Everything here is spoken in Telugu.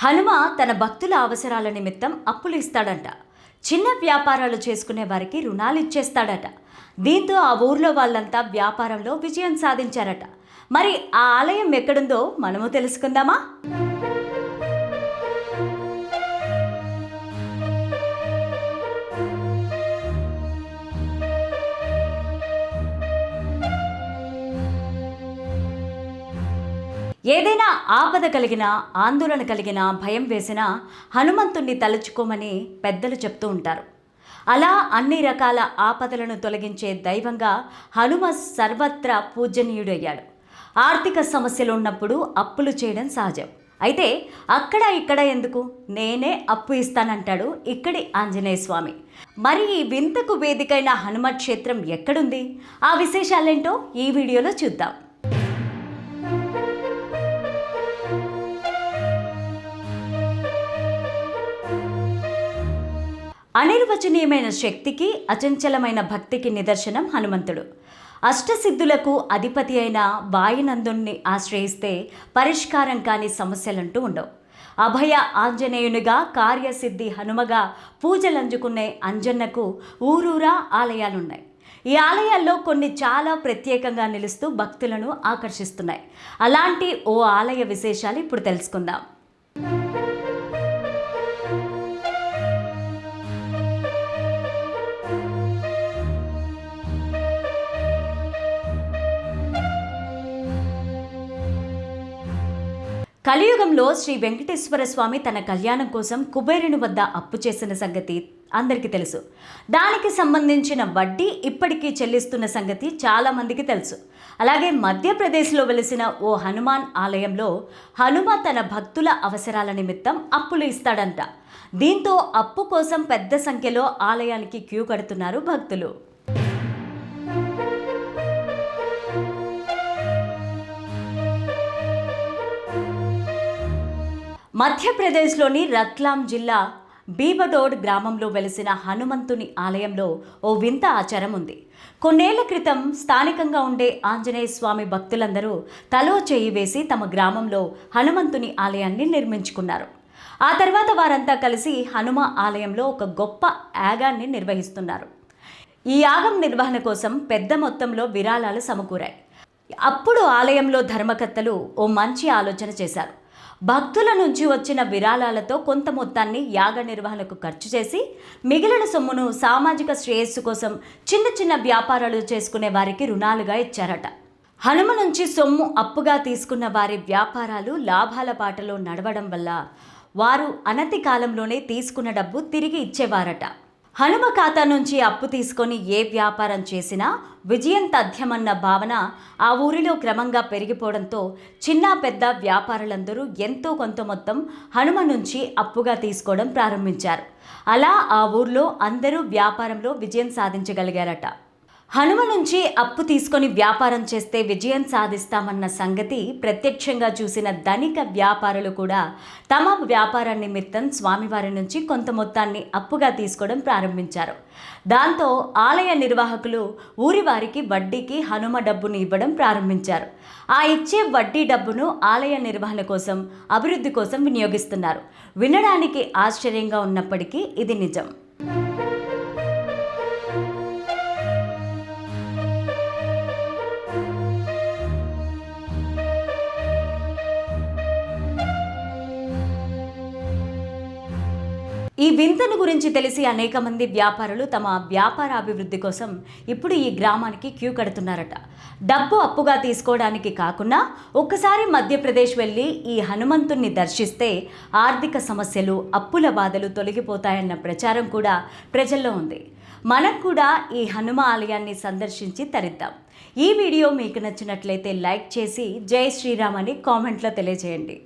హనుమ తన భక్తుల అవసరాల నిమిత్తం అప్పులు ఇస్తాడంట. చిన్న వ్యాపారాలు చేసుకునే వారికి రుణాలు ఇచ్చేస్తాడట. దీంతో ఆ ఊర్లో వాళ్ళంతా వ్యాపారంలో విజయం సాధించారట. మరి ఆ ఆలయం ఎక్కడుందో మనము తెలుసుకుందామా? ఏదైనా ఆపద కలిగినా, ఆందోళన కలిగినా, భయం వేసినా హనుమంతుణ్ణి తలుచుకోమని పెద్దలు చెప్తూ ఉంటారు. అలా అన్ని రకాల ఆపదలను తొలగించే దైవంగా హనుమ సర్వత్రా పూజనీయుడయ్యాడు. ఆర్థిక సమస్యలు ఉన్నప్పుడు అప్పులు చేయడం సహజం. అయితే అక్కడ ఇక్కడ ఎందుకు, నేనే అప్పు ఇస్తానంటాడు ఇక్కడి ఆంజనేయ స్వామి. మరి ఈ వింతకు వేదికైన హనుమ క్షేత్రం ఎక్కడుంది? ఆ విశేషాలేంటో ఈ వీడియోలో చూద్దాం. అనిర్వచనీయమైన శక్తికి, అచంచలమైన భక్తికి నిదర్శనం హనుమంతుడు. అష్టసిద్ధులకు అధిపతి అయిన వాయునందుణ్ణి ఆశ్రయిస్తే పరిష్కారం కాని సమస్యలంటూ ఉండవు. అభయ ఆంజనేయునిగా, కార్యసిద్ధి హనుమగా పూజలందుకునే అంజన్నకు ఊరూరా ఆలయాలున్నాయి. ఈ ఆలయాల్లో కొన్ని చాలా ప్రత్యేకంగా నిలుస్తూ భక్తులను ఆకర్షిస్తున్నాయి. అలాంటి ఓ ఆలయ విశేషాలు ఇప్పుడు తెలుసుకుందాం. కలియుగంలో శ్రీ వెంకటేశ్వర స్వామి తన కళ్యాణం కోసం కుబేరుని వద్ద అప్పు చేసిన సంగతి అందరికీ తెలుసు. దానికి సంబంధించిన వడ్డీ ఇప్పటికీ చెల్లిస్తున్న సంగతి చాలామందికి తెలుసు. అలాగే మధ్యప్రదేశ్లో వెలిసిన ఓ హనుమాన్ ఆలయంలో హనుమ తన భక్తుల అవసరాల నిమిత్తం అప్పులు ఇస్తాడంట. దీంతో అప్పు కోసం పెద్ద సంఖ్యలో ఆలయానికి క్యూ కడుతున్నారు భక్తులు. మధ్యప్రదేశ్లోని రత్లాం జిల్లా బీబడోడ్ గ్రామంలో వెలిసిన హనుమంతుని ఆలయంలో ఓ వింత ఆచారం ఉంది. కొన్నేళ్ల క్రితం స్థానికంగా ఉండే ఆంజనేయ స్వామి భక్తులందరూ తలో చేయి వేసి తమ గ్రామంలో హనుమంతుని ఆలయాన్ని నిర్మించుకున్నారు. ఆ తర్వాత వారంతా కలిసి హనుమ ఆలయంలో ఒక గొప్ప యాగాన్ని నిర్వహిస్తున్నారు. ఈ యాగం నిర్వహణ కోసం పెద్ద మొత్తంలో విరాళాలు సమకూరాయి. అప్పుడు ఆలయంలో ధర్మకర్తలు ఓ మంచి ఆలోచన చేశారు. భక్తుల నుంచి వచ్చిన విరాళాలతో కొంత మొత్తాన్ని యాగ నిర్వహణకు ఖర్చు చేసి మిగిలిన సొమ్మును సామాజిక శ్రేయస్సు కోసం చిన్న చిన్న వ్యాపారాలు చేసుకునే వారికి రుణాలుగా ఇచ్చారట. హనుమ నుంచి సొమ్ము అప్పుగా తీసుకున్న వారి వ్యాపారాలు లాభాల బాటలో నడవడం వల్ల వారు అనతి కాలంలోనే తీసుకున్న డబ్బు తిరిగి ఇచ్చేవారట. హనుమ ఖాతా నుంచి అప్పు తీసుకొని ఏ వ్యాపారం చేసినా విజయం తథ్యమన్న భావన ఆ ఊరిలో క్రమంగా పెరిగిపోవడంతో చిన్న పెద్ద వ్యాపారులందరూ ఎంతో కొంత మొత్తం హనుమ నుంచి అప్పుగా తీసుకోవడం ప్రారంభించారు. అలా ఆ ఊర్లో అందరూ వ్యాపారంలో విజయం సాధించగలిగారట. హనుమ నుంచి అప్పు తీసుకొని వ్యాపారం చేస్తే విజయం సాధిస్తామన్న సంగతి ప్రత్యక్షంగా చూసిన ధనిక వ్యాపారులు కూడా తమ వ్యాపార నిమిత్తం స్వామివారి నుంచి కొంత మొత్తాన్ని అప్పుగా తీసుకోవడం ప్రారంభించారు. దాంతో ఆలయ నిర్వాహకులు ఊరి వారికి వడ్డీకి హనుమ డబ్బును ఇవ్వడం ప్రారంభించారు. ఆ ఇచ్చే వడ్డీ డబ్బును ఆలయ నిర్వహణ కోసం, అభివృద్ధి కోసం వినియోగిస్తున్నారు. వినడానికి ఆశ్చర్యంగా ఉన్నప్పటికీ ఇది నిజం. ఈ వింతను గురించి తెలిసి అనేక మంది వ్యాపారులు తమ వ్యాపార అభివృద్ధి కోసం ఇప్పుడు ఈ గ్రామానికి క్యూ కడుతున్నారట. డబ్బు అప్పుగా తీసుకోవడానికి కాకుండా ఒక్కసారి మధ్యప్రదేశ్ వెళ్ళి ఈ హనుమంతుణ్ణి దర్శిస్తే ఆర్థిక సమస్యలు, అప్పుల బాధలు తొలగిపోతాయన్న ప్రచారం కూడా ప్రజల్లో ఉంది. మనం కూడా ఈ హనుమ ఆలయాన్ని సందర్శించి తరిద్దాం. ఈ వీడియో మీకు నచ్చినట్లయితే లైక్ చేసి జై శ్రీరామ్ అని కామెంట్లో తెలియజేయండి.